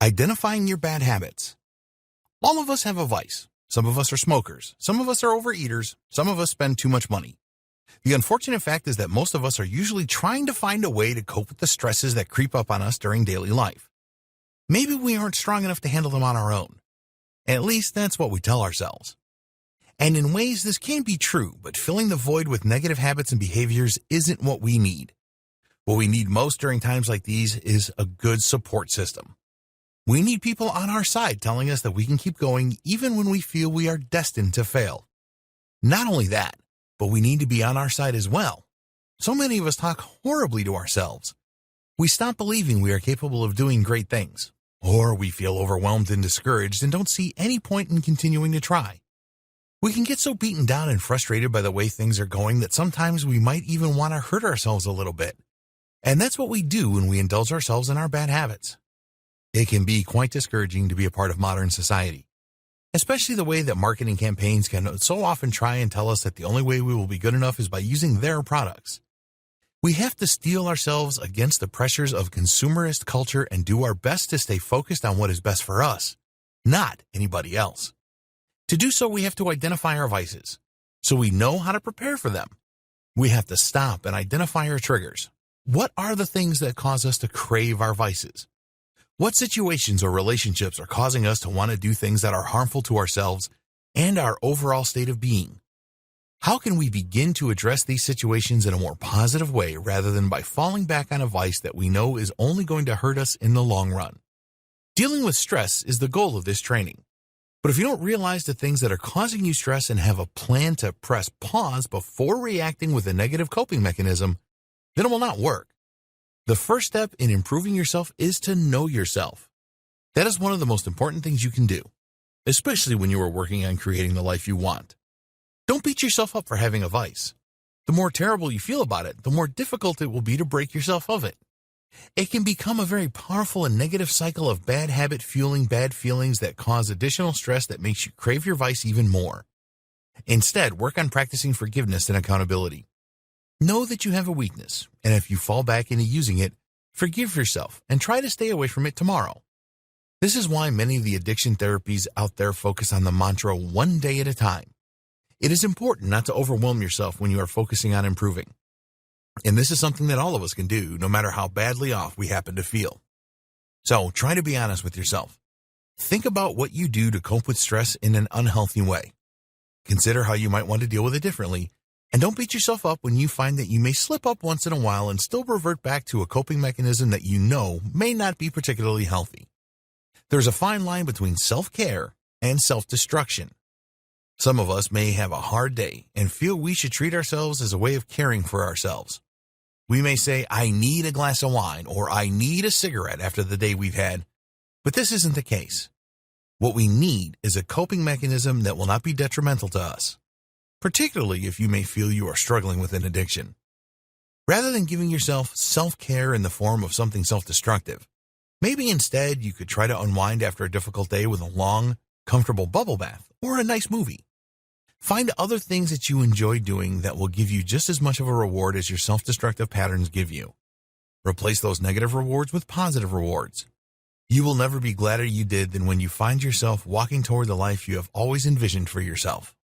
Identifying your bad habits. All of us have a vice. Some of us are smokers. Some of us are overeaters. Some of us spend too much money. The unfortunate fact is that most of us are usually trying to find a way to cope with the stresses that creep up on us during daily life. Maybe we aren't strong enough to handle them on our own. At least that's what we tell ourselves. And in ways this can be true, but filling the void with negative habits and behaviors isn't what we need. What we need most during times like these is a good support system. We need people on our side telling us that we can keep going even when we feel we are destined to fail. Not only that, but we need to be on our side as well. So many of us talk horribly to ourselves. We stop believing we are capable of doing great things, or we feel overwhelmed and discouraged and don't see any point in continuing to try. We can get so beaten down and frustrated by the way things are going that sometimes we might even want to hurt ourselves a little bit. And that's what we do when we indulge ourselves in our bad habits. It can be quite discouraging to be a part of modern society, especially the way that marketing campaigns can so often try and tell us that the only way we will be good enough is by using their products. We have to steel ourselves against the pressures of consumerist culture and do our best to stay focused on what is best for us, not anybody else. To do so, we have to identify our vices, so we know how to prepare for them. We have to stop and identify our triggers. What are the things that cause us to crave our vices? What situations or relationships are causing us to want to do things that are harmful to ourselves and our overall state of being? How can we begin to address these situations in a more positive way rather than by falling back on a vice that we know is only going to hurt us in the long run? Dealing with stress is the goal of this training. But if you don't realize the things that are causing you stress and have a plan to press pause before reacting with a negative coping mechanism, then it will not work. The first step in improving yourself is to know yourself. That is one of the most important things you can do, especially when you are working on creating the life you want. Don't beat yourself up for having a vice. The more terrible you feel about it, the more difficult it will be to break yourself of it. It can become a very powerful and negative cycle of bad habit fueling bad feelings that cause additional stress that makes you crave your vice even more. Instead, work on practicing forgiveness and accountability. Know that you have a weakness, and if you fall back into using it, forgive yourself and try to stay away from it tomorrow. This is why many of the addiction therapies out there focus on the mantra one day at a time. It is important not to overwhelm yourself when you are focusing on improving. And this is something that all of us can do, no matter how badly off we happen to feel. So try to be honest with yourself. Think about what you do to cope with stress in an unhealthy way. Consider how you might want to deal with it differently, and don't beat yourself up when you find that you may slip up once in a while and still revert back to a coping mechanism that you know may not be particularly healthy. There's a fine line between self-care and self-destruction. Some of us may have a hard day and feel we should treat ourselves as a way of caring for ourselves. We may say, I need a glass of wine or I need a cigarette after the day we've had, but this isn't the case. What we need is a coping mechanism that will not be detrimental to us, particularly if you may feel you are struggling with an addiction. Rather than giving yourself self-care in the form of something self-destructive, maybe instead you could try to unwind after a difficult day with a long, comfortable bubble bath or a nice movie. Find other things that you enjoy doing that will give you just as much of a reward as your self-destructive patterns give you. Replace those negative rewards with positive rewards. You will never be gladder you did than when you find yourself walking toward the life you have always envisioned for yourself.